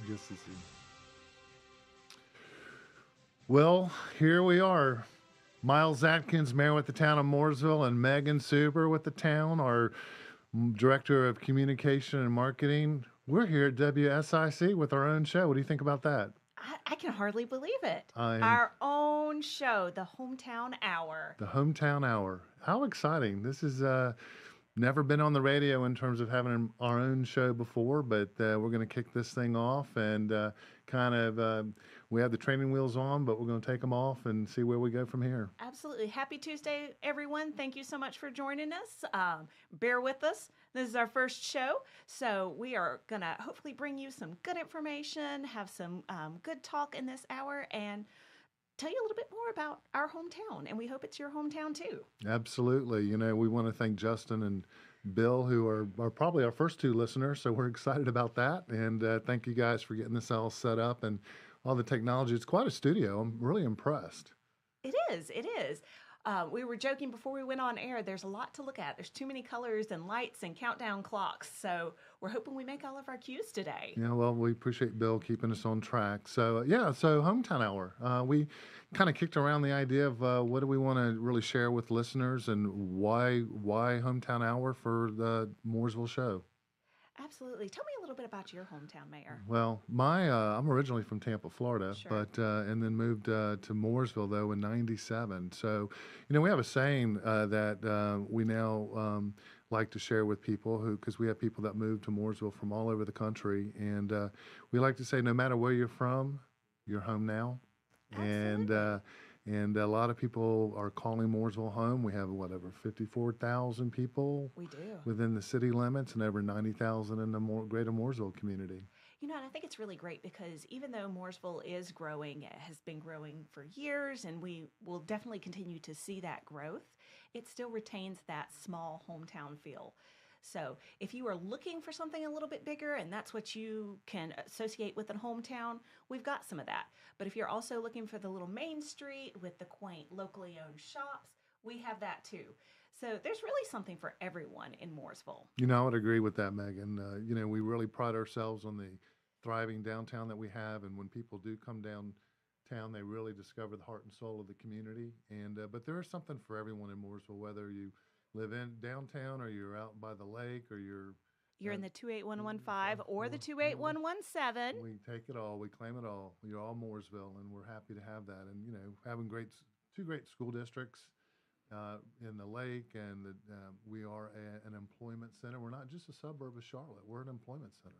Just to see. Well, here we are. Miles Atkins, mayor with the town of Mooresville, and Megan Suber with the town, our director of communication and marketing. We're here at WSIC with our own show. What do you think about that? I can hardly believe it. I am Our own show, the Hometown Hour. the hometown hour. How exciting! This is never been on the radio in terms of having our own show before, but we're going to kick this thing off and kind of we have the training wheels on, but we're going to take them off and see where we go from here. Absolutely. Happy Tuesday, everyone. Thank you so much for joining us. Bear with us. This is our first show. So, we are going to hopefully bring you some good information, have some good talk in this hour, and tell you a little bit more about our hometown. And we hope it's your hometown too. Absolutely. You know, we want to thank Justin and Bill, who are probably our first two listeners. So we're excited about that. And thank you guys for getting this all set up and all the technology. It's quite a studio. I'm really impressed. It is. It is. We were joking before we went on air. There's a lot to look at. There's too many colors and lights and countdown clocks. So we're hoping we make all of our cues today. Yeah, well, we appreciate Bill keeping us on track. So, yeah, so Hometown Hour. We kind of kicked around the idea of what do we want to really share with listeners and why Hometown Hour for the Mooresville show. Absolutely. Tell me a little bit about your hometown, Mayor. Well, I'm originally from Tampa, Florida, Sure. but and then moved to Mooresville though in '97. So, you know, we have a saying that we now like to share with people who, because we have people that move to Mooresville from all over the country, and we like to say, no matter where you're from, you're home now. And Absolutely. and a lot of people are calling Mooresville home. We have whatever 54,000 people We do. within the city limits, and over 90,000 in the greater Mooresville community. You know, and I think it's really great because even though Mooresville is growing, it has been growing for years, and we will definitely continue to see that growth, it still retains that small hometown feel. So if you are looking for something a little bit bigger and that's what you can associate with a hometown, we've got some of that. But if you're also looking for the little main street with the quaint locally owned shops, we have that too. So there's really something for everyone in Mooresville. You know, I would agree with that, Megan. You know, we really pride ourselves on the thriving downtown that we have, and when people do come downtown, they really discover the heart and soul of the community. And but there is something for everyone in Mooresville, whether you live in downtown or you're out by the lake or you're You're uh, in the 28115 or the you know, 28117. we take it all, we claim it all. You're all Mooresville, and we're happy to have that. And you know, having two great school districts in the lake, and we are an employment center. We're not just a suburb of Charlotte; we're an employment center.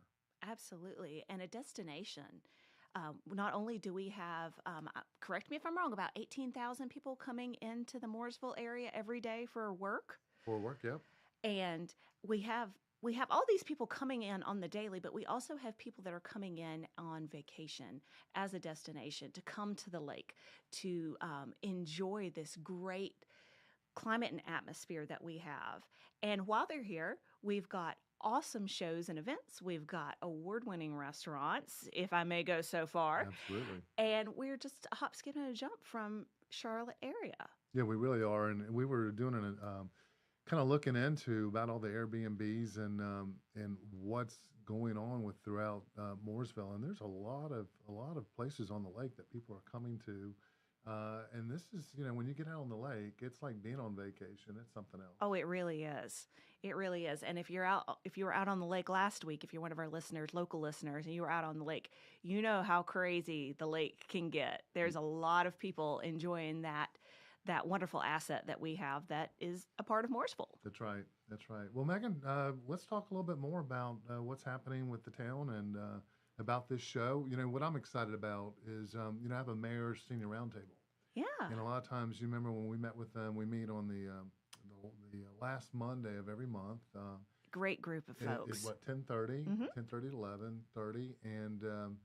Absolutely. And a destination. Not only do we have, correct me if I'm wrong, about 18,000 people coming into the Mooresville area every day for work. For work, yep. And we have we have all these people coming in on the daily, but we also have people that are coming in on vacation as a destination to come to the lake to enjoy this great climate and atmosphere that we have. And while they're here, we've got awesome shows and events. We've got award winning restaurants, if I may go so far. Absolutely. And we're just a hop, skip, and a jump from Charlotte area. Yeah, we really are, and we were doing an kind of looking into about all the Airbnbs and what's going on with throughout Mooresville, and there's a lot of places on the lake that people are coming to, and this is when you get out on the lake, it's like being on vacation. It's something else. Oh, it really is. It really is. And if you were out on the lake last week, if you're one of our listeners, local listeners, and you were out on the lake, you know how crazy the lake can get. There's a lot of people enjoying that wonderful asset that we have that is a part of Mooresville. That's right. That's right. Well, Megan, let's talk a little bit more about what's happening with the town and about this show. You know, what I'm excited about is, I have a mayor's senior roundtable. Yeah. And a lot of times, you remember when we met with them, we meet on the last Monday of every month. Great group of folks. What, 10:30, Mm-hmm. 10:30 to 11:30, and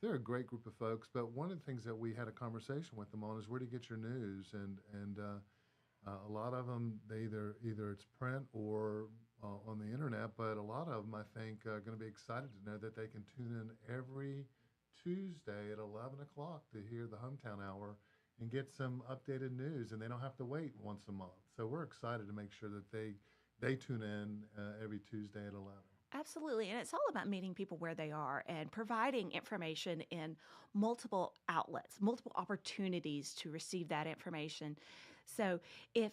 they're a great group of folks. But one of the things that we had a conversation with them on is where do you get your news, and a lot of them they either it's print or on the internet. But a lot of them, I think, are going to be excited to know that they can tune in every Tuesday at 11 o'clock to hear the Hometown Hour and get some updated news, and they don't have to wait once a month. So we're excited to make sure that they tune in every Tuesday at 11. Absolutely. And it's all about meeting people where they are and providing information in multiple outlets, multiple opportunities to receive that information. So, if,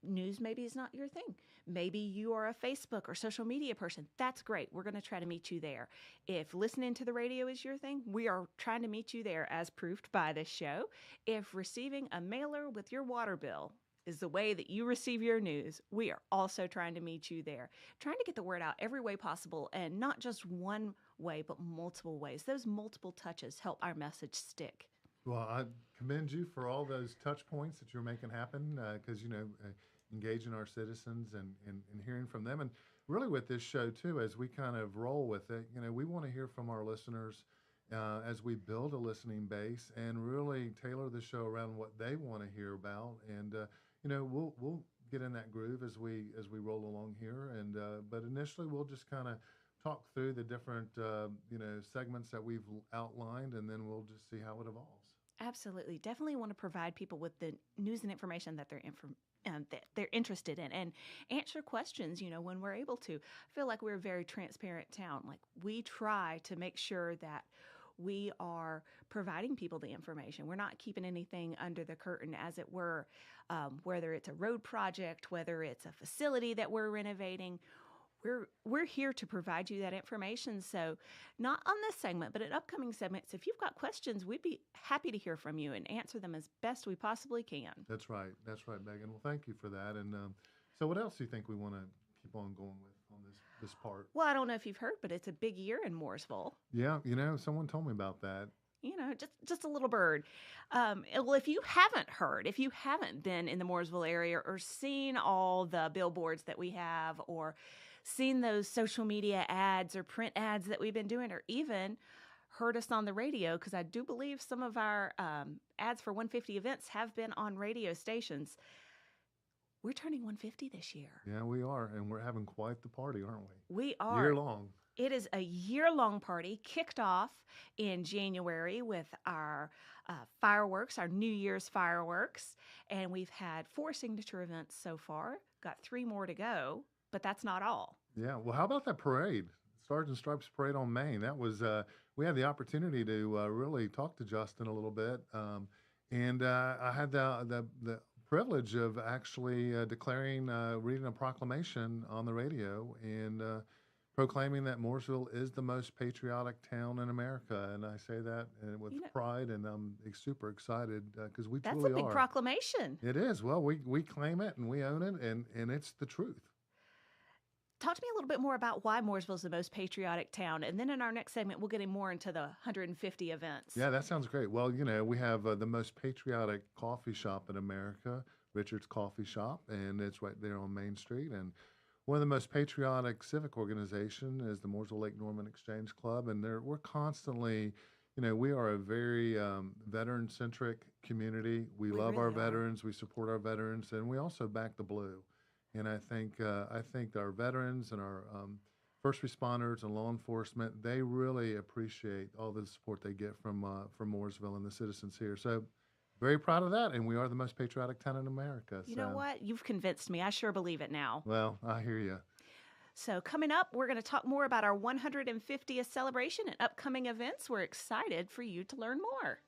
news maybe is not your thing, maybe you are a Facebook or social media person, that's great. We're going to try to meet you there. If listening to the radio is your thing, we are trying to meet you there as proved by this show. If receiving a mailer with your water bill is the way that you receive your news, we are also trying to meet you there, trying to get the word out every way possible, and not just one way, but multiple ways. Those multiple touches help our message stick. Well, I commend you for all those touch points that you're making happen because, engaging our citizens and hearing from them. And really with this show, too, as we kind of roll with it, we want to hear from our listeners as we build a listening base and really tailor the show around what they want to hear about. And, we'll get in that groove as we roll along here. And but initially, we'll just kind of talk through the different, segments that we've outlined, and then we'll just see how it evolves. Absolutely. Definitely want to provide people with the news and information that they're interested in and answer questions, when we're able to. I feel like we're a very transparent town. Like we try to make sure that we are providing people the information. We're not keeping anything under the curtain, as it were, whether it's a road project, whether it's a facility that we're renovating. We're here to provide you that information. So not on this segment, but in upcoming segments, if you've got questions, we'd be happy to hear from you and answer them as best we possibly can. That's right. That's right, Megan. Well, thank you for that. And so what else do you think we want to keep on going with on this part? Well, I don't know if you've heard, but it's a big year in Mooresville. Yeah, someone told me about that. Just a little bird. Well, if you haven't heard, if you haven't been in the Mooresville area or seen all the billboards that we have, or seen those social media ads or print ads that we've been doing, or even heard us on the radio, because I do believe some of our ads for 150 events have been on radio stations. We're turning 150 this year. Yeah, we are. And we're having quite the party, aren't we? We are. Year long. It is a year-long party, kicked off in January with our fireworks, our New Year's fireworks. And we've had 4 signature events so far, got 3 more to go, but that's not all. Yeah. Well, how about that parade? Stars and Stripes Parade on Main. That was, we had the opportunity to really talk to Justin a little bit. And I had the privilege of actually declaring, reading a proclamation on the radio and proclaiming that Mooresville is the most patriotic town in America. And I say that with pride, and I'm super excited because we truly are. That's a big proclamation. It is. Well, we claim it and we own it, and it's the truth. Talk to me a little bit more about why Mooresville is the most patriotic town. And then in our next segment, we'll get more into the 150 events. Yeah, that sounds great. Well, we have the most patriotic coffee shop in America, Richard's Coffee Shop, and it's right there on Main Street. And one of the most patriotic civic organization is the Mooresville Lake Norman Exchange Club. And we're constantly, we are a very veteran-centric community. We love our veterans. We support our veterans. And we also back the blue. And I think our veterans and our first responders and law enforcement, they really appreciate all the support they get from Mooresville and the citizens here. So very proud of that, and we are the most patriotic town in America. You know what? You've convinced me. I sure believe it now. Well, I hear you. So coming up, we're going to talk more about our 150th celebration and upcoming events. We're excited for you to learn more.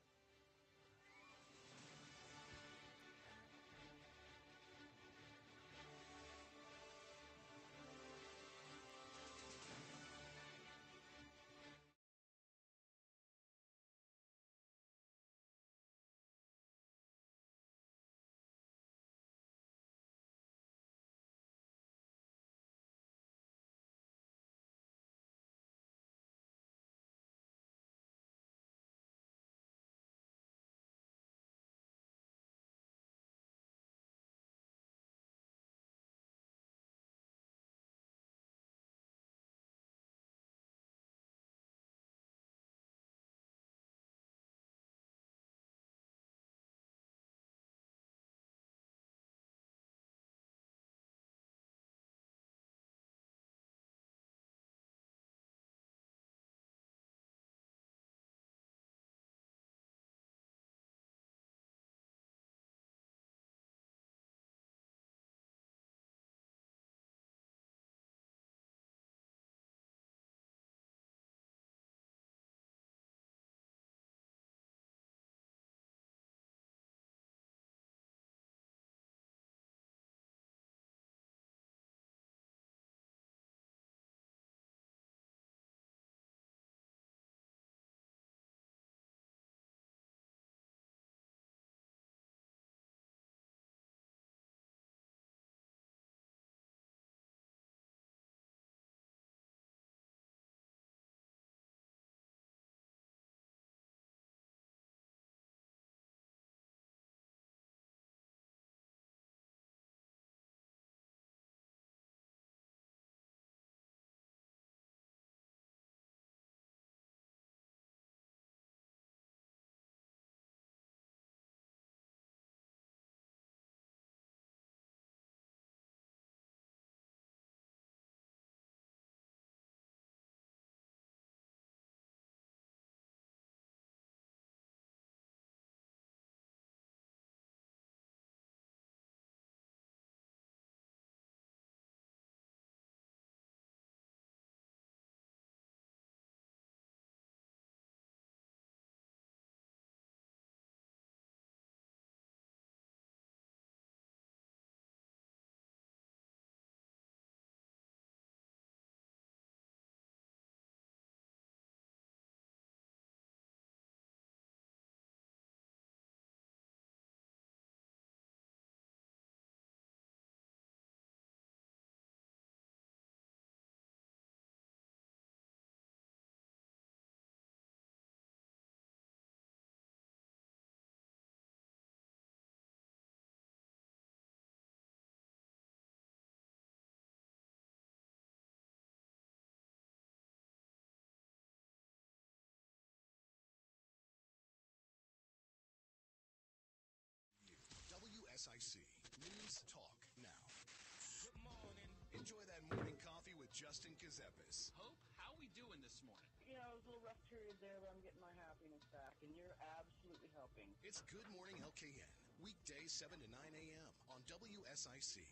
WSIC. News Talk Now. Good morning. Enjoy that morning coffee with Justin Kazepis. Hope, how we doing this morning? You know, it was a little rough period there, but I'm getting my happiness back, and you're absolutely helping. It's Good Morning LKN, weekdays 7 to 9 a.m. on WSIC.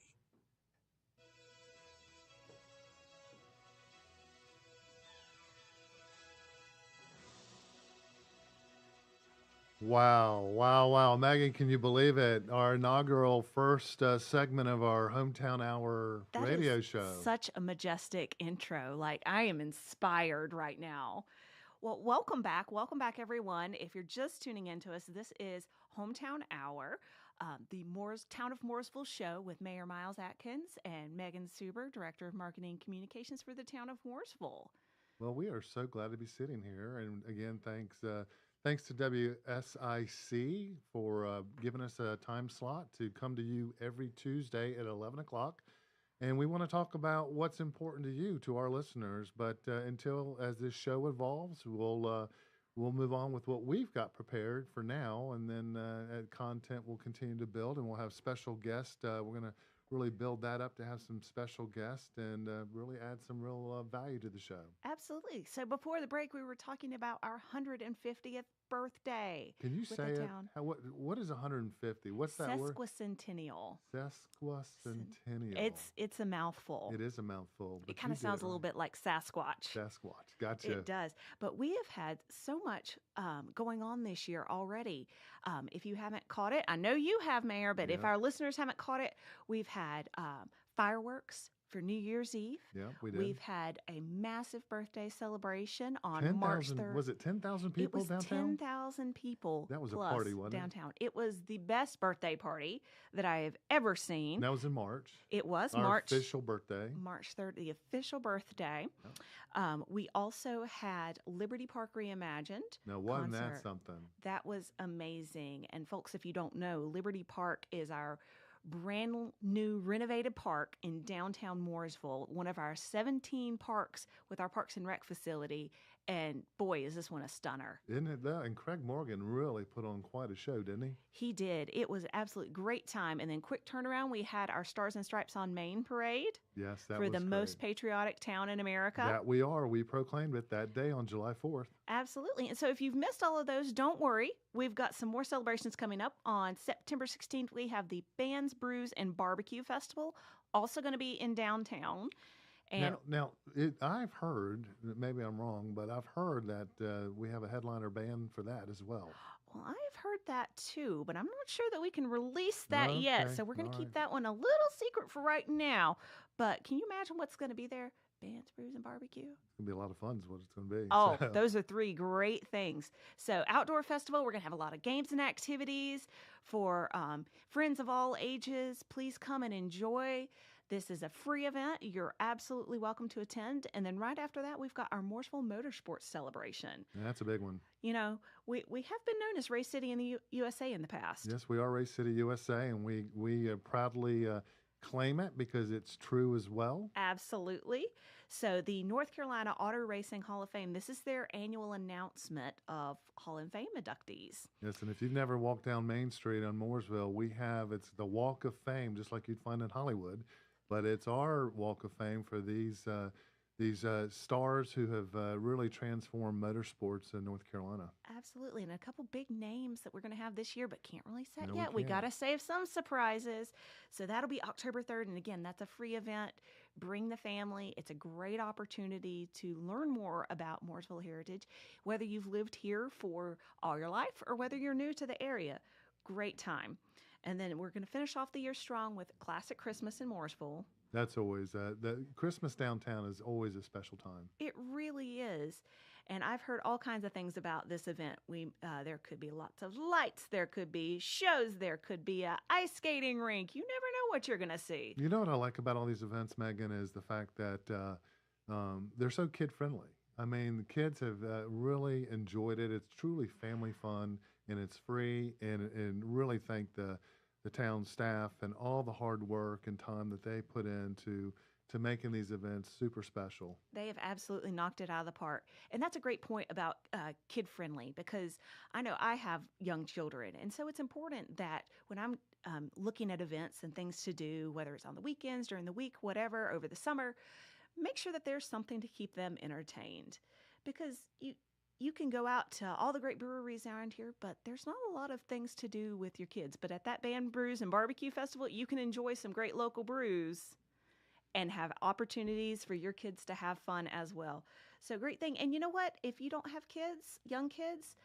Wow, wow, wow. Megan, can you believe it? Our inaugural first segment of our Hometown Hour That radio is show. such a majestic intro. Like, I am inspired right now. Well, welcome back. Welcome back, everyone. If you're just tuning into us, this is Hometown Hour, the Town of Mooresville show with Mayor Miles Atkins and Megan Suber, Director of Marketing and Communications for the Town of Mooresville. Well, we are so glad to be sitting here. And again, thanks to WSIC for giving us a time slot to come to you every Tuesday at 11 o'clock. And we want to talk about what's important to you, to our listeners. But as this show evolves, we'll move on with what we've got prepared for now. And then content will continue to build, and we'll have special guests. We're going to really build that up to have some special guests and really add some real value to the show. Absolutely. So before the break, we were talking about our 150th birthday. Can you with say the it? town. What is 150? What's that word? Sesquicentennial. Sesquicentennial. It's a mouthful. It is a mouthful. It kind of sounds a little bit like Sasquatch. Sasquatch. Gotcha. It does. But we have had so much going on this year already. If you haven't caught it, I know you have, Mayor, but if Yeah. our listeners haven't caught it, we've had fireworks for New Year's Eve. Yeah, we did. We've had a massive birthday celebration on 10,000 March 3rd. Was it 10,000 people it was downtown? 10,000 people. That was a plus party, wasn't it? downtown. It was the best birthday party that I have ever seen. That was in March. It was Our March. official birthday. March 3rd, the official birthday. We also had Liberty Park Reimagined. Now, wasn't that concert. something? That was amazing. And folks, if you don't know, Liberty Park is our brand new renovated park in downtown Mooresville, one of our 17 parks with our Parks and Rec facility. And boy, is this one a stunner. Isn't it that? And Craig Morgan really put on quite a show, didn't he? He did. It was an absolute great time. And then quick turnaround, we had our Stars and Stripes on Main parade Yes, that for was the great. most patriotic town in America. That we are. We proclaimed it that day on July 4th. Absolutely. And so if you've missed all of those, don't worry. We've got some more celebrations coming up. On September 16th, we have the Bands, Brews, and Barbecue Festival, also going to be in downtown. And I've heard, maybe I'm wrong, but I've heard that we have a headliner band for that as well. well, I've heard that too, but I'm not sure that we can release that yet. Okay, So we're going to all keep right. that one a little secret for right now. But can you imagine what's going to be there? Bands, Brews, and Barbecue. It's going to be a lot of fun is what it's going to be. Oh, So, those are three great things. So, outdoor festival, we're going to have a lot of games and activities for friends of all ages. Please come and enjoy. This is a free event. You're absolutely welcome to attend. And then right after that, we've got our Mooresville Motorsports celebration. that's a big one. You know, we have been known as Race City in the USA in the past. Yes, we are Race City USA, and we proudly claim it because it's true as well. Absolutely. So the North Carolina Auto Racing Hall of Fame, this is their annual announcement of Hall of Fame inductees. Yes, and if you've never walked down Main Street on Mooresville, it's the Walk of Fame, just like you'd find in Hollywood, but it's our Walk of Fame for these stars who have really transformed motorsports in North Carolina. Absolutely. And a couple big names that we're going to have this year, but can't release that No, we yet. We got can't. to save some surprises. So that'll be October 3rd. And again, that's a free event. Bring the family. It's a great opportunity to learn more about Mooresville heritage, whether you've lived here for all your life or whether you're new to the area. Great time. And then we're going to finish off the year strong with Classic Christmas in Mooresville. That's always the Christmas downtown is always a special time. It really is. And I've heard all kinds of things about this event. There could be lots of lights. There could be shows. There could be a ice skating rink. You never know what you're going to see. You know what I like about all these events, Megan, is the fact that they're so kid-friendly. I mean, the kids have really enjoyed it. It's truly family fun, and it's free, and really thank the town staff and all the hard work and time that they put in to to making these events super special. They have absolutely knocked it out of the park. And that's a great point about kid friendly, because I know I have young children. And so it's important that when I'm looking at events and things to do, whether it's on the weekends, during the week, whatever, over the summer, make sure that there's something to keep them entertained. Because you can go out to all the great breweries around here, but there's not a lot of things to do with your kids. But at that Band Brews and Barbecue Festival, you can enjoy some great local brews and have opportunities for your kids to have fun as well. So great thing. And you know what? If you don't have kids, young kids,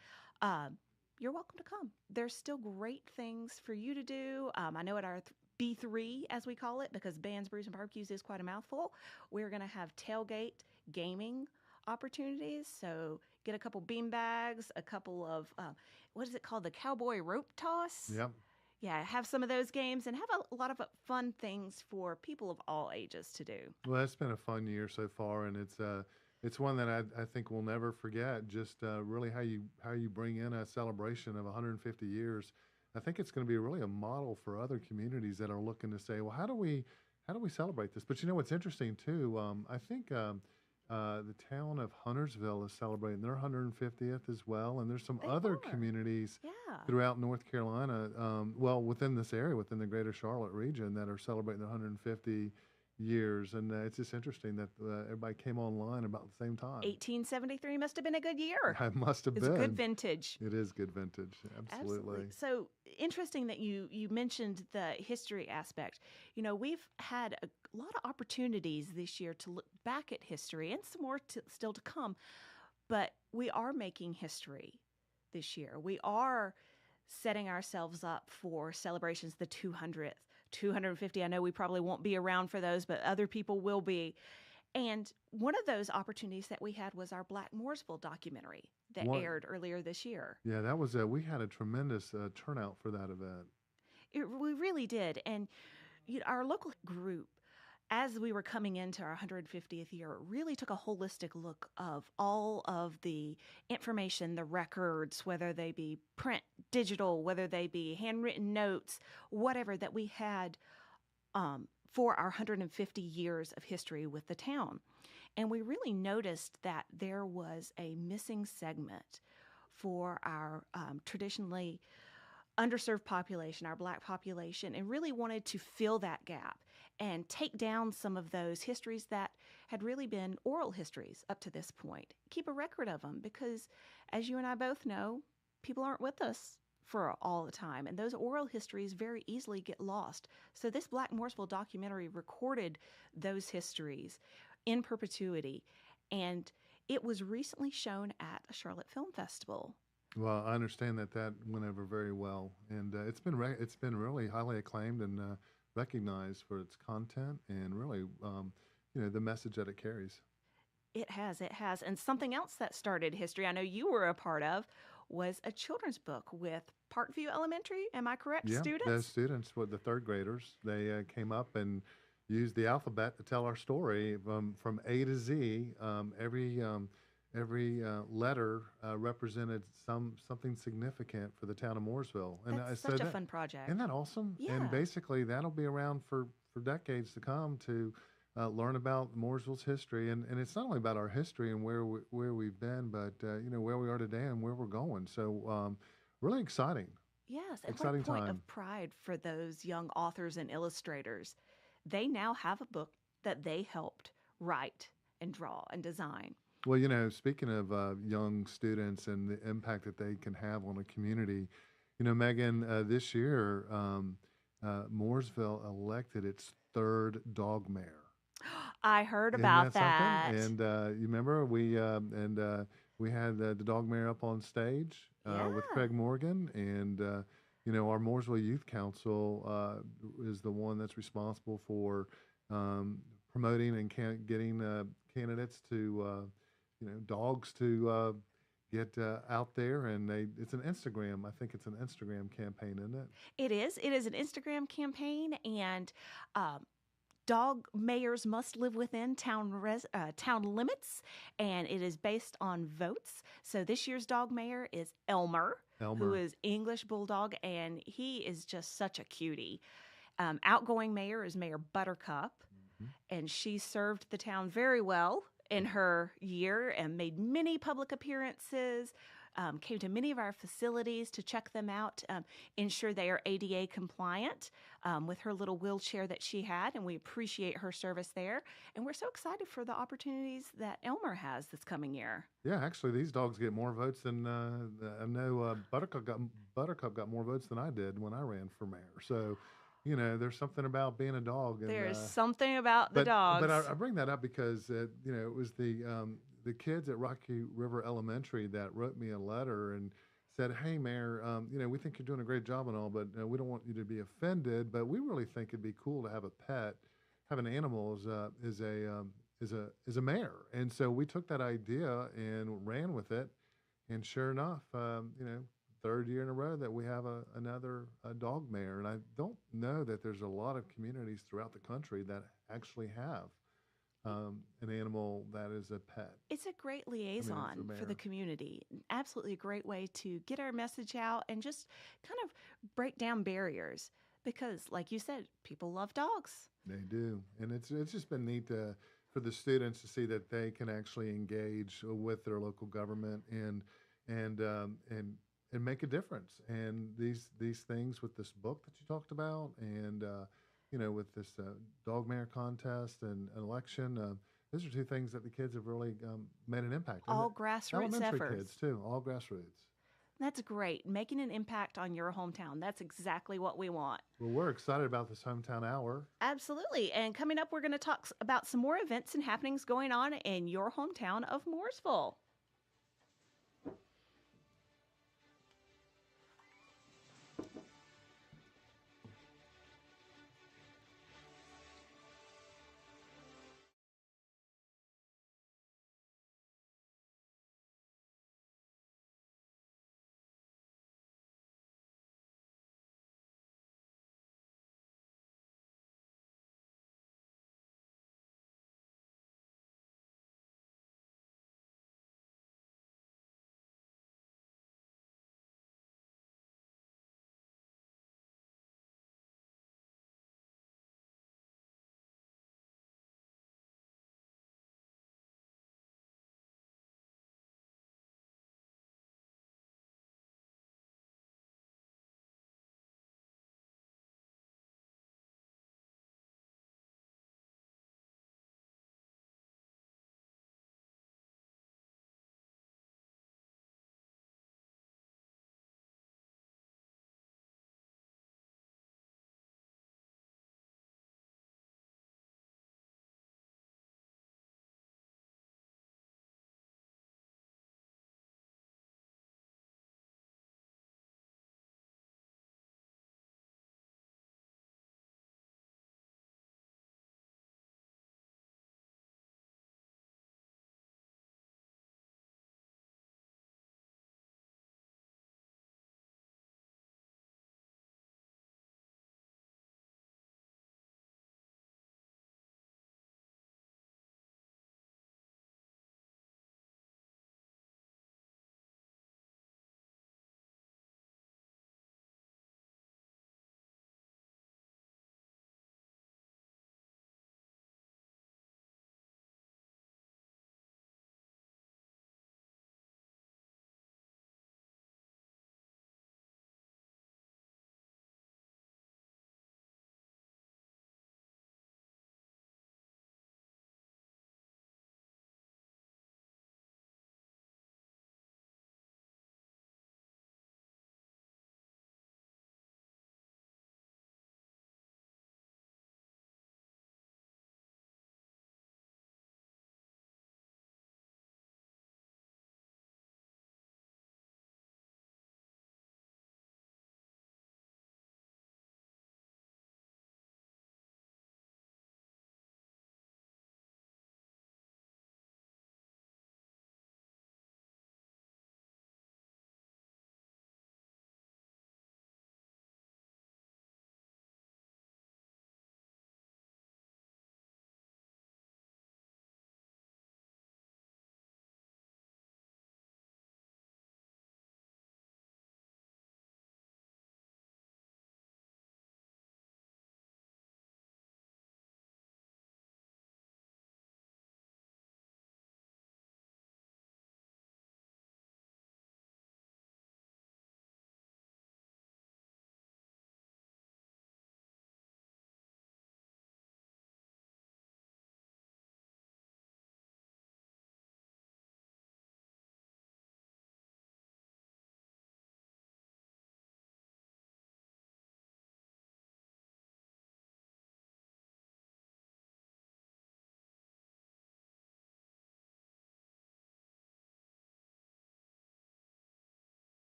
you're welcome to come. There's still great things for you to do. I know at our B3, as we call it, because Bands, Brews, and Barbecues is quite a mouthful, we're going to have tailgate gaming opportunities. So get a couple bean bags, a couple of, what is it called? The cowboy rope toss. Yep. Yeah, have some of those games and have a lot of fun things for people of all ages to do. Well, it's been a fun year so far, and it's one that I think we'll never forget. Just really how you bring in a celebration of 150 years. I think it's going to be really a model for other communities that are looking to say, well, how do we celebrate this? But you know what's interesting too? I think the town of Huntersville is celebrating their 150th as well, and there's some other communities throughout North Carolina, within this area, within the greater Charlotte region, that are celebrating their 150 years. And it's just interesting that everybody came online about the same time. 1873 must have been a good year. It must have been. It's good vintage. It is good vintage, absolutely. So interesting that you mentioned the history aspect. You know, we've had a lot of opportunities this year to look back at history, and some more still to come. But we are making history this year. We are setting ourselves up for celebrations, the 200th, 250. I know we probably won't be around for those, but other people will be. And one of those opportunities that we had was our Black Mooresville documentary that aired earlier this year. Yeah, that was we had a tremendous turnout for that event. We really did. And our local group, as we were coming into our 150th year, really took a holistic look of all of the information, the records, whether they be print, digital, whether they be handwritten notes, whatever that we had for our 150 years of history with the town. And we really noticed that there was a missing segment for our traditionally underserved population, our Black population, and really wanted to fill that gap and take down some of those histories that had really been oral histories up to this point. Keep a record of them, because as you and I both know, people aren't with us for all the time, and those oral histories very easily get lost. So this Black Mooresville documentary recorded those histories in perpetuity, and it was recently shown at a Charlotte Film Festival. Well, I understand that went over very well, and it's been really highly acclaimed and recognized for its content and really, the message that it carries. It has. And something else that started history, I know you were a part of, was a children's book with Parkview Elementary. Am I correct, students? Yeah, those students, the third graders, they came up and used the alphabet to tell our story from A to Z. Every letter represented something significant for the town of Mooresville. And that's such a fun project. Isn't that awesome? Yeah. And basically, that'll be around for decades to come to learn about Mooresville's history. And it's not only about our history and where we've been, but where we are today and where we're going. So really exciting. Yes, and exciting what a point time. of pride for those young authors and illustrators. They now have a book that they helped write and draw and design. Well, speaking of young students and the impact that they can have on a community, Megan, this year, Mooresville elected its third dog mayor. I heard Isn't about that that. something? And you remember we had the dog mayor up on stage with Craig Morgan, and our Mooresville Youth Council is the one that's responsible for promoting and getting candidates to dogs to get out there, and it's an Instagram. I think it's an Instagram campaign, isn't it? It is. It is an Instagram campaign, and dog mayors must live within town limits, and it is based on votes. So this year's dog mayor is Elmer, who is English Bulldog, and he is just such a cutie. Outgoing mayor is Mayor Buttercup. and she served the town very well in her year and made many public appearances, came to many of our facilities to check them out, ensure they are ADA compliant with her little wheelchair that she had, and we appreciate her service there. And we're so excited for the opportunities that Elmer has this coming year. Yeah, actually, these dogs get more votes than I know. Buttercup got more votes than I did when I ran for mayor. So, there's something about being a dog. And, There's something about the but dogs. but I bring that up because it was the kids at Rocky River Elementary that wrote me a letter and said, "Hey, Mayor, we think you're doing a great job and all, but we don't want you to be offended. But we really think it'd be cool to have a pet, have an animal as a mayor." And so we took that idea and ran with it. And sure enough, third year in a row that we have another dog mayor. And I don't know that there's a lot of communities throughout the country that actually have an animal that is a pet. It's a great liaison for the community. Absolutely a great way to get our message out and just kind of break down barriers because, like you said, people love dogs. They do. And it's just been neat for the students to see that they can actually engage with their local government and make a difference. And these things with this book that you talked about and with this dog mayor contest and election, those are two things that the kids have really made an impact. All grassroots elementary efforts. kids too, all grassroots. That's great. Making an impact on your hometown. That's exactly what we want. Well, we're excited about this hometown hour. Absolutely. And coming up, we're going to talk about some more events and happenings going on in your hometown of Mooresville.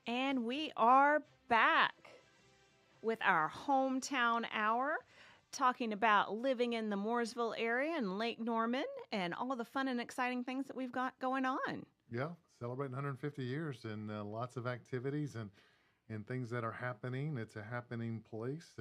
And we are back with our hometown hour, talking about living in the Mooresville area and Lake Norman and all of the fun and exciting things that we've got going on. Yeah, celebrating 150 years and lots of activities and things that are happening. It's a happening place,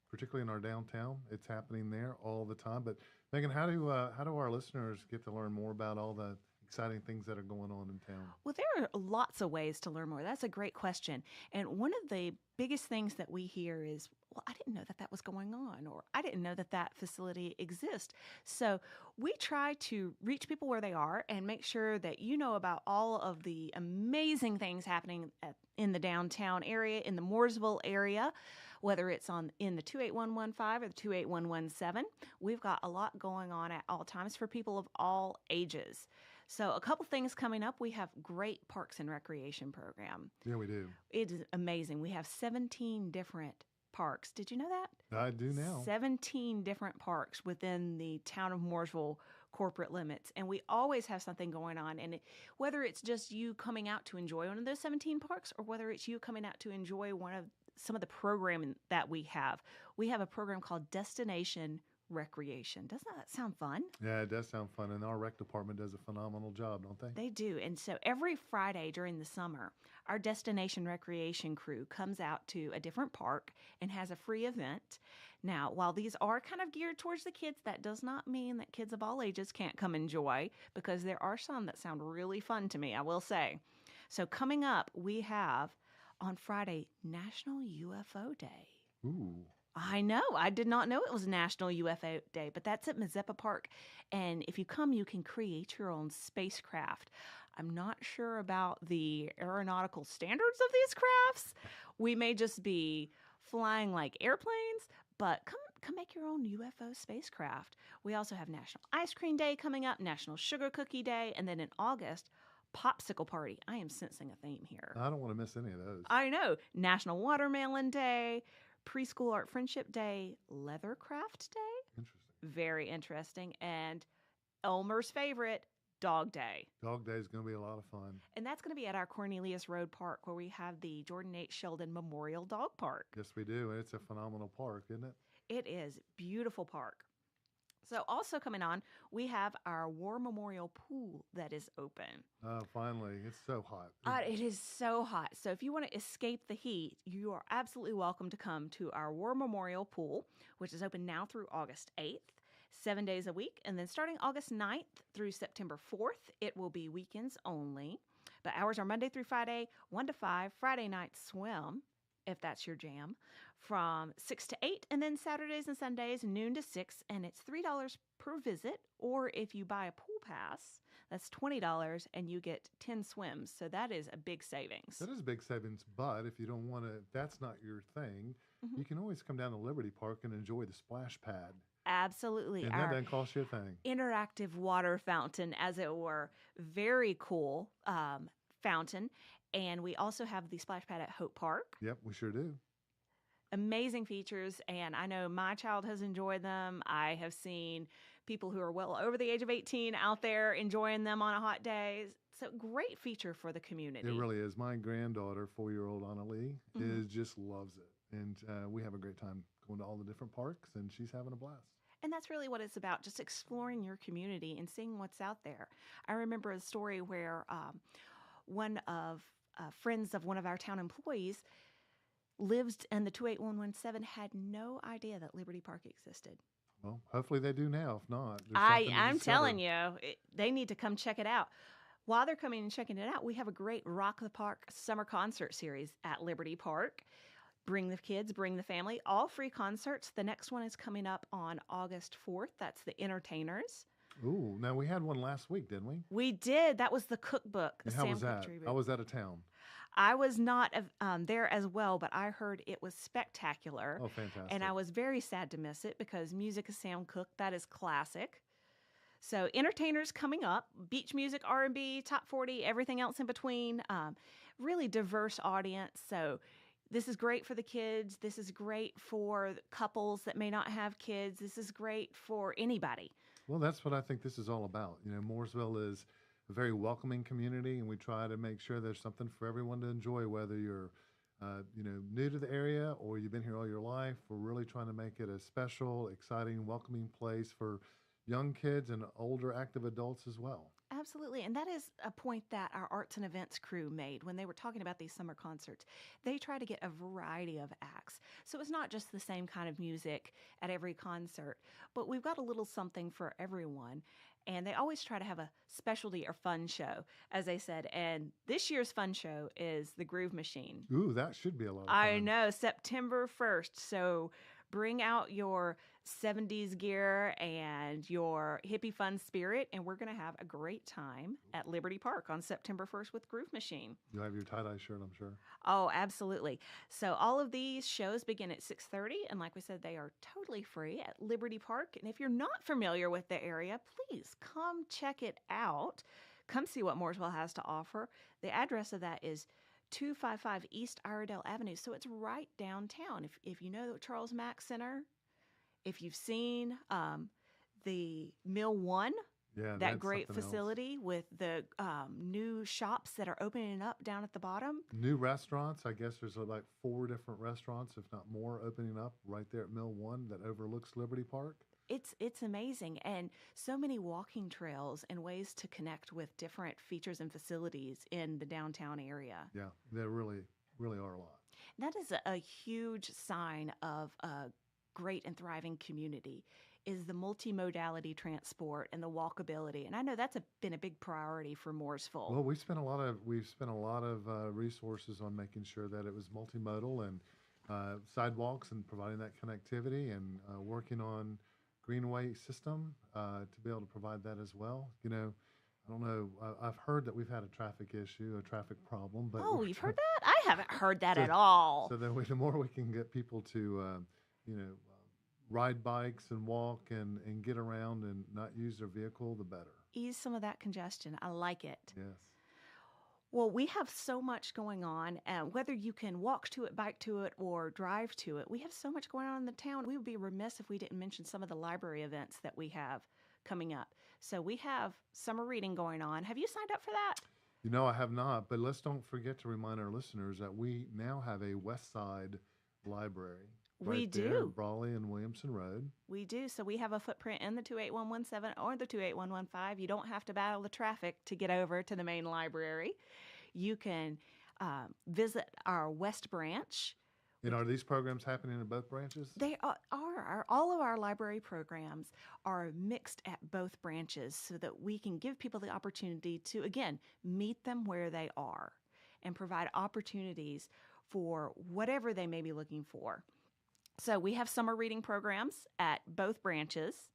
particularly in our downtown. It's happening there all the time. But Megan, how do our listeners get to learn more about all the exciting things that are going on in town? Well, there are lots of ways to learn more. That's a great question. And one of the biggest things that we hear is, well, I didn't know that that was going on, or I didn't know that that facility exists. So we try to reach people where they are and make sure that you know about all of the amazing things happening in the downtown area, in the Mooresville area, whether it's in the 28115 or the 28117. We've got a lot going on at all times for people of all ages. So a couple things coming up. We have great parks and recreation program. Yeah, we do. It is amazing. We have 17 different parks. Did you know that? I do now. 17 different parks within the Town of Mooresville corporate limits. And we always have something going on. And whether it's just you coming out to enjoy one of those 17 parks, or whether it's you coming out to enjoy some of the programming that we have a program called Destination Recreation. Doesn't that sound fun? Yeah, it does sound fun. And our rec department does a phenomenal job, don't they? They do. And so every Friday during the summer, our Destination Recreation crew comes out to a different park and has a free event. Now, while these are kind of geared towards the kids, that does not mean that kids of all ages can't come enjoy, because there are some that sound really fun to me, I will say. So coming up, we have on Friday, National UFO Day. Ooh. I know. I did not know it was National UFO Day, but that's at Mazeppa Park. And if you come, you can create your own spacecraft. I'm not sure about the aeronautical standards of these crafts. We may just be flying like airplanes, but come make your own UFO spacecraft. We also have National Ice Cream Day coming up, National Sugar Cookie Day, and then in August, Popsicle Party. I am sensing a theme here. I don't want to miss any of those. I know. National Watermelon Day, Preschool Art Friendship Day, Leathercraft Day. Interesting. Very interesting. And Elmer's favorite, Dog Day. Dog Day is going to be a lot of fun. And that's going to be at our Cornelius Road Park, where we have the Jordan H. Sheldon Memorial Dog Park. Yes, we do. And it's a phenomenal park, isn't it? It is. Beautiful park. So also coming on, we have our War Memorial Pool that is open. Oh, finally. It's so hot. It is so hot. So if you want to escape the heat, you are absolutely welcome to come to our War Memorial Pool, which is open now through August 8th, 7 days a week. And then starting August 9th through September 4th, it will be weekends only. But hours are Monday through Friday, 1 to 5, Friday night swim, if that's your jam, from 6 to 8, and then Saturdays and Sundays, noon to 6, and it's $3 per visit. Or if you buy a pool pass, that's $20, and you get 10 swims. So that is a big savings. That is a big savings, but if you don't want to, if that's not your thing, you can always come down to Liberty Park and enjoy the splash pad. Absolutely. And that doesn't cost you a thing. Interactive water fountain, as it were. Very cool fountain. And we also have the splash pad at Hope Park. Yep, we sure do. Amazing features, and I know my child has enjoyed them. I have seen people who are well over the age of 18 out there enjoying them on a hot day. So great feature for the community. It really is. My granddaughter, 4-year-old Annalie, just loves it. And we have a great time going to all the different parks, and she's having a blast. And that's really what it's about, just exploring your community and seeing what's out there. I remember a story where one of friends of one of our town employees lived in the 28117, had no idea that Liberty Park existed. Well, hopefully they do now. If not, I'm telling you, they need to come check it out. While they're coming and checking it out, we have a great Rock the Park summer concert series at Liberty Park. Bring the kids, bring the family, all free concerts. The next one is coming up on August 4th. That's the Entertainers. Ooh, now we had one last week, didn't we? We did. That was the cookbook. And how was that? I was out of town. I was not there as well, but I heard it was spectacular. Oh, fantastic. And I was very sad to miss it, because music is Sam Cooke. That is classic. So Entertainers coming up, beach music, R&B, top 40, everything else in between. Really diverse audience. So this is great for the kids. This is great for couples that may not have kids. This is great for anybody. Well, that's what I think this is all about. You know, Mooresville is a very welcoming community, and we try to make sure there's something for everyone to enjoy, whether you're new to the area or you've been here all your life. We're really trying to make it a special, exciting, welcoming place for young kids and older active adults as well. Absolutely. And that is a point that our arts and events crew made when they were talking about these summer concerts. They try to get a variety of acts. So it's not just the same kind of music at every concert, but we've got a little something for everyone. And they always try to have a specialty or fun show, as they said. And this year's fun show is the Groove Machine. Ooh, that should be a lot of fun. I know, September 1st. So bring out your 70s gear and your hippie fun spirit, and we're going to have a great time at Liberty Park on September 1st with Groove Machine. You'll have your tie-dye shirt, I'm sure. Oh, absolutely. So all of these shows begin at 6:30, and like we said, they are totally free at Liberty Park. And if you're not familiar with the area, please come check it out. Come see what Mooresville has to offer. The address of that is 255 East Iredell Avenue. So it's right downtown. If you know the Charles Mack Center, if you've seen the Mill One, Yeah, that that's great something else. facility with the new shops that are opening up down at the bottom. New restaurants. I guess there's like 4 different restaurants, if not more, opening up right there at Mill One that overlooks Liberty Park. It's amazing, and so many walking trails and ways to connect with different features and facilities in the downtown area. Yeah, there really, really are a lot. That is a huge sign of a great and thriving community, is the multimodality transport and the walkability. And I know that's been a big priority for Mooresville. Well, we've spent a lot of resources on making sure that it was multimodal and sidewalks and providing that connectivity and working on greenway system to be able to provide that as well. You know, I don't know. I've heard that we've had a traffic issue, a traffic problem. But Oh, we're you've trying- heard that? I haven't heard that So- at all. So the more we can get people to, ride bikes and walk and get around and not use their vehicle, the better. Ease some of that congestion. I like it. Yes. Well, we have so much going on, and whether you can walk to it, bike to it, or drive to it, we have so much going on in the town. We would be remiss if we didn't mention some of the library events that we have coming up. So we have summer reading going on. Have you signed up for that? You know, I have not, but let's don't forget to remind our listeners that we now have a West Side library. We Right there, do. Brawley and Williamson Road. We do. So we have a footprint in the 28117 or the 28115. You don't have to battle the traffic to get over to the main library. You can visit our West Branch. And are these programs happening in both branches? They are. All of our library programs are mixed at both branches so that we can give people the opportunity to, again, meet them where they are and provide opportunities for whatever they may be looking for. So we have summer reading programs at both branches,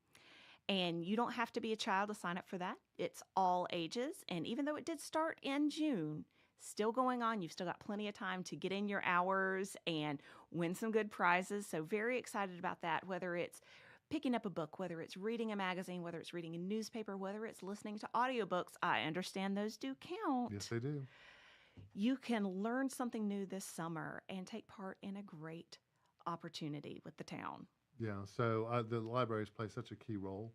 and you don't have to be a child to sign up for that. It's all ages, and even though it did start in June, still going on. You've still got plenty of time to get in your hours and win some good prizes. So very excited about that, whether it's picking up a book, whether it's reading a magazine, whether it's reading a newspaper, whether it's listening to audiobooks. I understand those do count. Yes, they do. You can learn something new this summer and take part in a great opportunity with the town. Yeah, so the libraries play such a key role,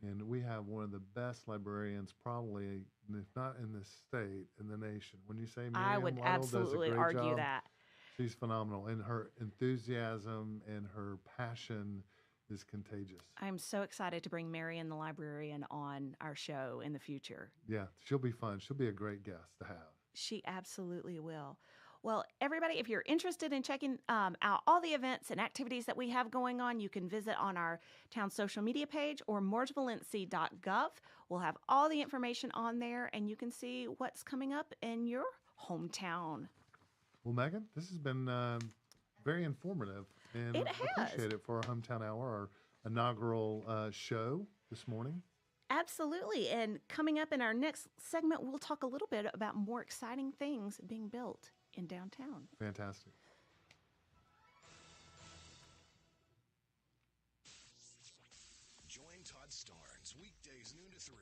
and we have one of the best librarians, probably, if not in the state, in the nation. When you say Miriam I would Waddle does a absolutely great argue job, that. she's phenomenal, and her enthusiasm and her passion is contagious. I'm so excited to bring Marion the librarian on our show in the future. Yeah, she'll be fun. She'll be a great guest to have. She absolutely will. Well, everybody, if you're interested in checking out all the events and activities that we have going on, you can visit on our town social media page or mooresvillenc.gov. We'll have all the information on there, and you can see what's coming up in your hometown. Well, Megan, this has been very informative, and It I has. appreciate it for our Hometown Hour, our inaugural show this morning. Absolutely. And coming up in our next segment, we'll talk a little bit about more exciting things being built in downtown. Fantastic. Join Todd Starnes weekdays noon to 3.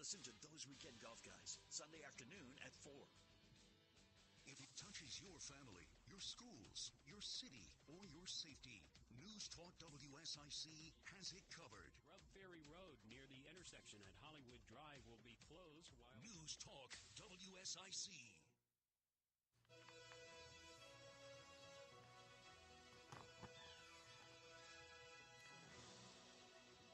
listen to Those Weekend Golf Guys, Sunday afternoon at 4. If it touches your family, your schools, your city, or your safety, News Talk WSIC has it covered. Grub Ferry Road near the intersection at Hollywood Drive will be closed while... News Talk WSIC.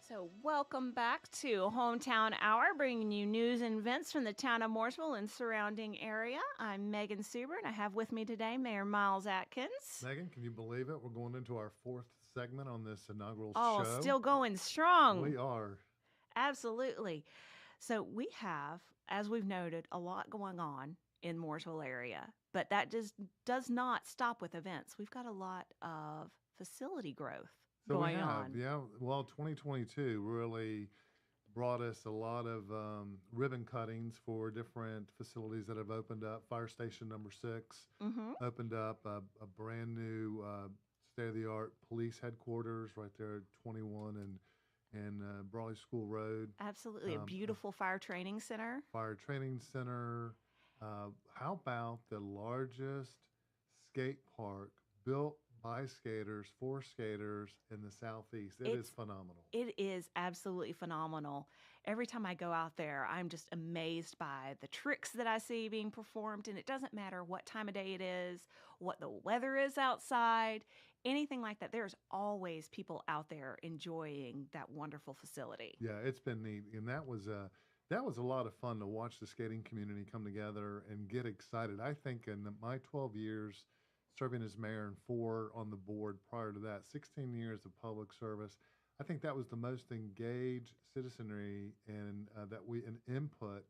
So welcome back to Hometown Hour, bringing you news and events from the town of Mooresville and surrounding area. I'm Megan Suber, and I have with me today Mayor Miles Atkins. Megan, can you believe it? We're going into our fourth segment on this inaugural Oh, show. still going strong. We are. Absolutely. So we have, as we've noted, a lot going on in Mooresville area, but that just does not stop with events. We've got a lot of facility growth going on. Yeah. Well, 2022 really brought us a lot of ribbon cuttings for different facilities that have opened up. Fire Station number 6 opened up a brand new state-of-the-art police headquarters right there at 21 and Brawley School Road. Absolutely. A beautiful fire training center. Fire training center. How about the largest skate park built by skaters, for skaters in the Southeast? It is phenomenal. It is absolutely phenomenal. Every time I go out there, I'm just amazed by the tricks that I see being performed. And it doesn't matter what time of day it is, what the weather is outside, anything like that. There's always people out there enjoying that wonderful facility. Yeah, it's been neat. And that was a lot of fun to watch the skating community come together and get excited. I think in my 12 years serving as mayor and 4 on the board prior to that, 16 years of public service, I think that was the most engaged citizenry and input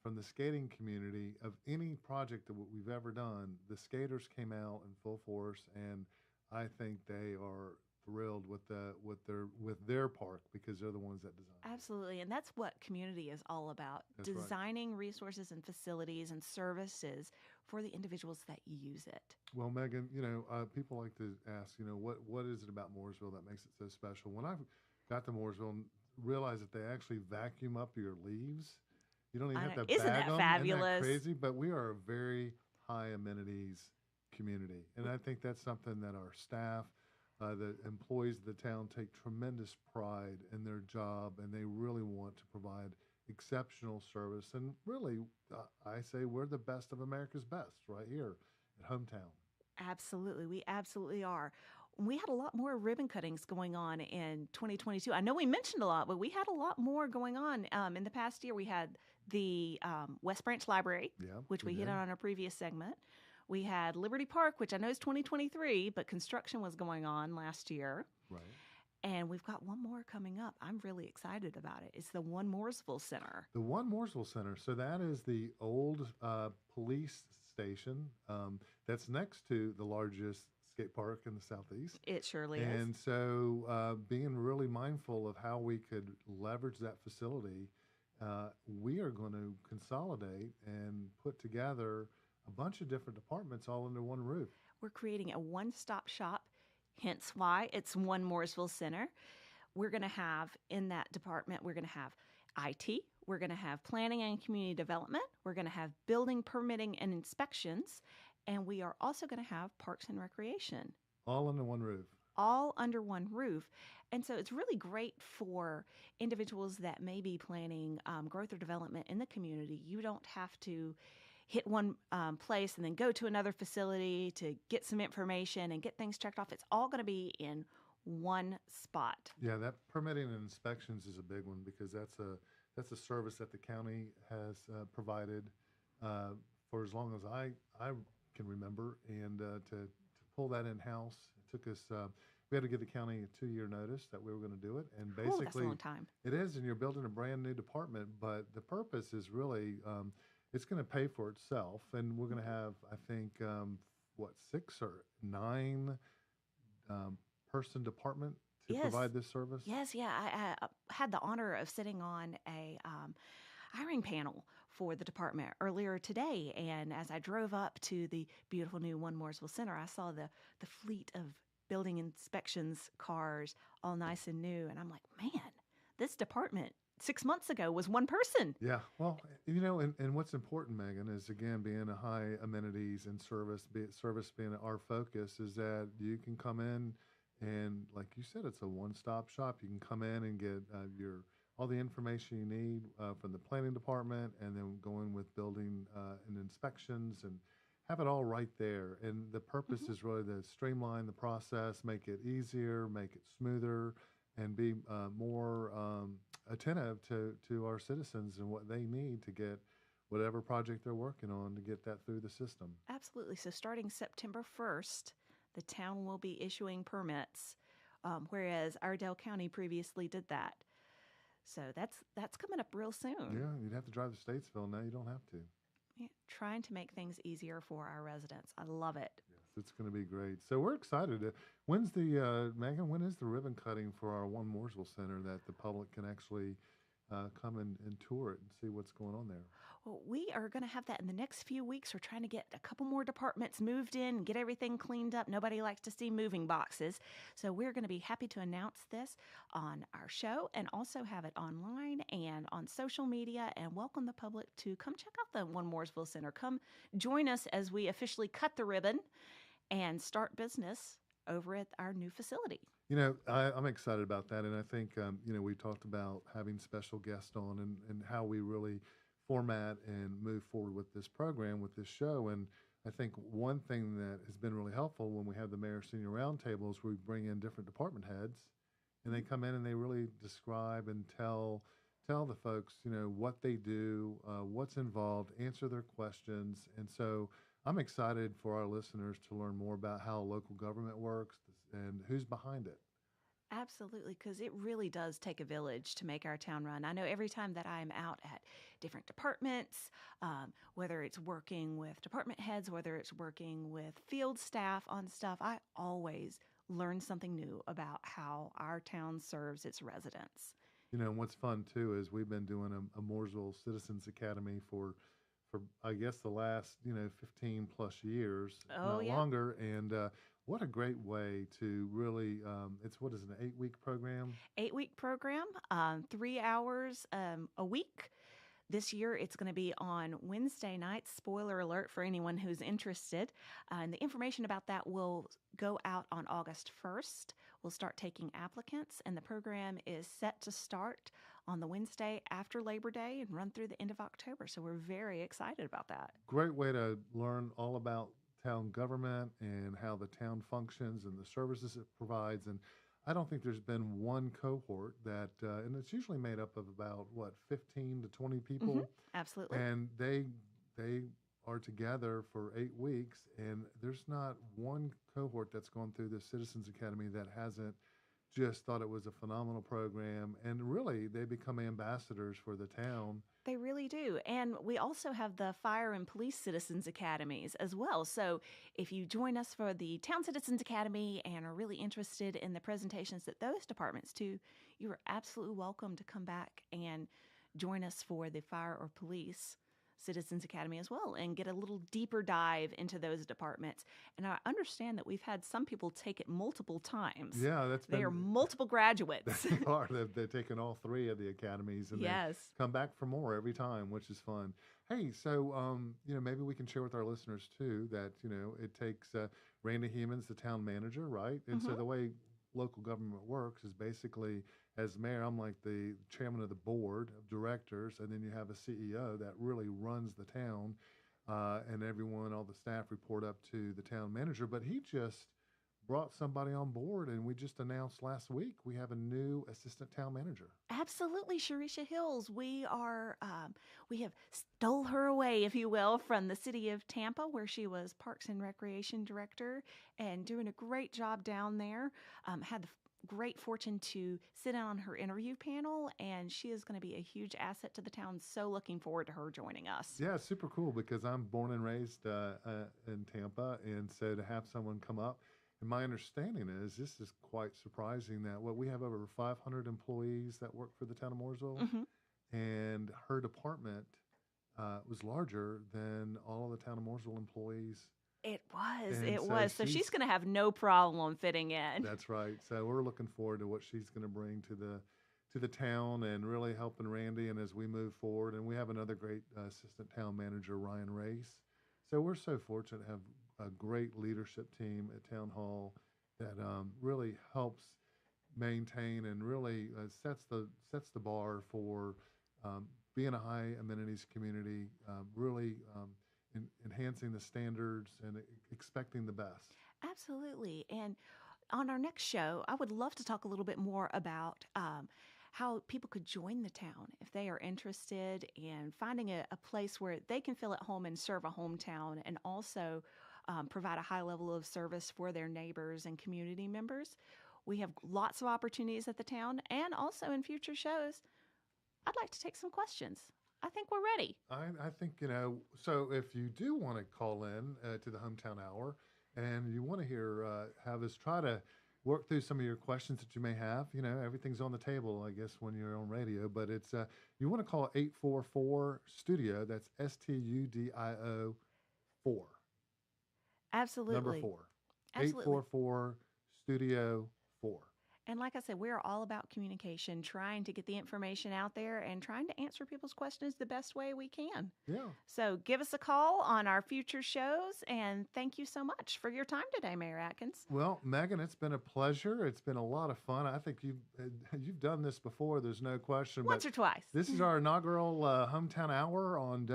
from the skating community of any project that we've ever done. The skaters came out in full force, and I think they are thrilled with their park because they're the ones that designed it. Absolutely, and that's what community is all about. That's right. Designing resources and facilities and services for the individuals that use it. Well, Megan, people like to ask, what is it about Mooresville that makes it so special? When I got to Mooresville and realized that they actually vacuum up your leaves, you don't even have to Isn't bag that them. fabulous? Isn't that crazy? But we are a very high amenities community, and I think that's something that our staff, the employees of the town, take tremendous pride in their job, and they really want to provide exceptional service. And really, I say we're the best of America's best right here at Hometown. Absolutely. We absolutely are. We had a lot more ribbon cuttings going on in 2022. I know we mentioned a lot, but we had a lot more going on. In the past year, we had the West Branch Library, which we hit on our previous segment. We had Liberty Park, which I know is 2023, but construction was going on last year. Right. And we've got one more coming up. I'm really excited about it. It's the One Mooresville Center. The One Mooresville Center. So that is the old police station that's next to the largest skate park in the Southeast. It surely and is. So being really mindful of how we could leverage that facility, we are going to consolidate and put together a bunch of different departments all under one roof. We're creating a one-stop shop, hence why it's One Mooresville Center. We're going to have in that department, we're going to have IT, we're going to have planning and community development, we're going to have building permitting and inspections, and we are also going to have parks and recreation. All under one roof. All under one roof. And so it's really great for individuals that may be planning growth or development in the community. You don't have to hit one place and then go to another facility to get some information and get things checked off. It's all going to be in one spot. Yeah, that permitting and inspections is a big one because that's a service that the county has provided for as long as I can remember, and to pull that in house, it took us. We had to give the county a 2-year notice that we were going to do it, and basically, that's a long time. It is, and you're building a brand new department, but the purpose is really. It's going to pay for itself, and we're going to have, I think, 6 or 9 person department to provide this service? Yes, yeah. I had the honor of sitting on a hiring panel for the department earlier today, and as I drove up to the beautiful new One Mooresville Center, I saw the fleet of building inspections cars all nice and new, and I'm like, man, this department 6 months ago was one person. Yeah, well, and what's important, Megan, is again being a high amenities and service being our focus, is that you can come in and, like you said, it's a one-stop shop. You can come in and get your all the information you need from the planning department, and then go in with building and inspections and have it all right there. And the purpose is really to streamline the process, make it easier, make it smoother, and be more attentive to our citizens and what they need to get whatever project they're working on to get that through the system. Absolutely. So starting September 1st, the town will be issuing permits, whereas Iredell County previously did that. So that's coming up real soon. Yeah, you'd have to drive to Statesville. Now you don't have to. Yeah, trying to make things easier for our residents. I love it. Yes, it's going to be great. So we're excited. When's the, Megan, when is the ribbon cutting for our One Mooresville Center that the public can actually come and tour it and see what's going on there? Well, we are going to have that in the next few weeks. We're trying to get a couple more departments moved in and get everything cleaned up. Nobody likes to see moving boxes. So we're going to be happy to announce this on our show and also have it online and on social media, and welcome the public to come check out the One Mooresville Center. Come join us as we officially cut the ribbon and start business over at our new facility. I'm excited about that. And I think, we talked about having special guests on and how we really format and move forward with this program, with this show. And I think one thing that has been really helpful when we have the Mayor Senior Roundtable is we bring in different department heads, and they come in and they really describe and tell the folks, what they do, what's involved, answer their questions. And so I'm excited for our listeners to learn more about how local government works and who's behind it. Absolutely, because it really does take a village to make our town run. I know every time that I'm out at different departments, whether it's working with department heads, whether it's working with field staff on stuff, I always learn something new about how our town serves its residents. And what's fun too is we've been doing a Mooresville Citizens Academy for I guess the last 15 plus years, not longer, and what a great way to really, what is it, an 8-week program? 8-week program, 3 hours a week. This year, it's going to be on Wednesday nights. Spoiler alert for anyone who's interested. And the information about that will go out on August 1st. We'll start taking applicants, and the program is set to start on the Wednesday after Labor Day and run through the end of October. So we're very excited about that. Great way to learn all about town government and how the town functions and the services it provides. And I don't think there's been one cohort that, and it's usually made up of about 15 to 20 people. Mm-hmm. Absolutely. And they are together for 8 weeks, and there's not one cohort that's gone through the Citizens Academy that hasn't just thought it was a phenomenal program. And really, they become ambassadors for the town. They really do. And we also have the Fire and Police Citizens Academies as well. So if you join us for the Town Citizens Academy and are really interested in the presentations that those departments do, you are absolutely welcome to come back and join us for the Fire or Police Citizens Academy as well and get a little deeper dive into those departments. And I understand that we've had some people take it multiple times. Yeah, they are multiple graduates. They are. They've taken all 3 of the academies, and yes, they come back for more every time, which is fun. Hey, so maybe we can share with our listeners too that it takes Randy Hemans, the town manager, right? And so the way local government works is basically, as mayor, I'm like the chairman of the board of directors, and then you have a CEO that really runs the town, and all the staff report up to the town manager. But he just brought somebody on board, and we just announced last week we have a new assistant town manager. Absolutely, Sharisha Hills. We have stole her away, if you will, from the city of Tampa, where she was Parks and Recreation Director and doing a great job down there. Had the great fortune to sit in on her interview panel, and she is going to be a huge asset to the town. So looking forward to her joining us. Yeah, it's super cool because I'm born and raised in Tampa, and so to have someone come up, and my understanding is this is quite surprising that we have over 500 employees that work for the town of Mooresville, and her department was larger than all of the town of Mooresville employees. It was. And it was. So she's going to have no problem fitting in. That's right. So we're looking forward to what she's going to bring to to the town and really helping Randy and as we move forward. And we have another great assistant town manager, Ryan Race. So we're so fortunate to have a great leadership team at Town Hall that really helps maintain and really sets the bar for being a high amenities community, really enhancing the standards and expecting the best. Absolutely. And on our next show, I would love to talk a little bit more about how people could join the town if they are interested in finding a place where they can feel at home and serve a hometown and also provide a high level of service for their neighbors and community members. We have lots of opportunities at the town, and also in future shows, I'd like to take some questions. I think we're ready. I think, so if you do want to call in to the Hometown Hour and you want to hear, have us try to work through some of your questions that you may have, everything's on the table, I guess, when you're on radio, but it's, you want to call 844-STUDIO, that's STUDIO 4. Absolutely. Number 4. Absolutely. 844-STUDIO 4. And like I said, we're all about communication, trying to get the information out there and trying to answer people's questions the best way we can. Yeah. So give us a call on our future shows, and thank you so much for your time today, Mayor Atkins. Well, Megan, it's been a pleasure. It's been a lot of fun. I think you've done this before. There's no question. Once or twice. This is our inaugural Hometown Hour on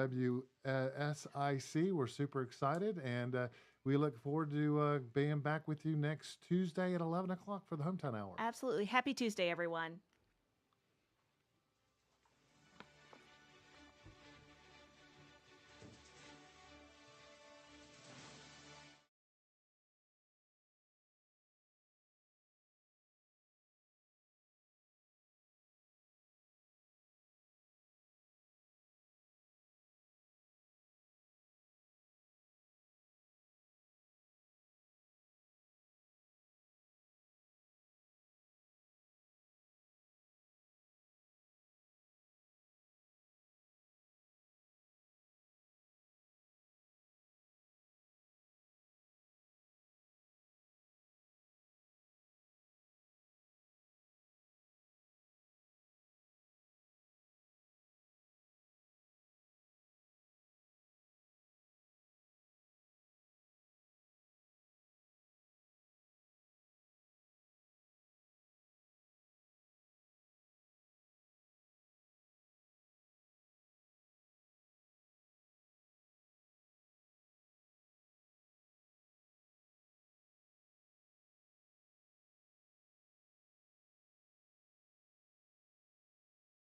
WSIC. We're super excited, and we look forward to being back with you next Tuesday at 11 o'clock for the Hometown Hour. Absolutely. Happy Tuesday, everyone.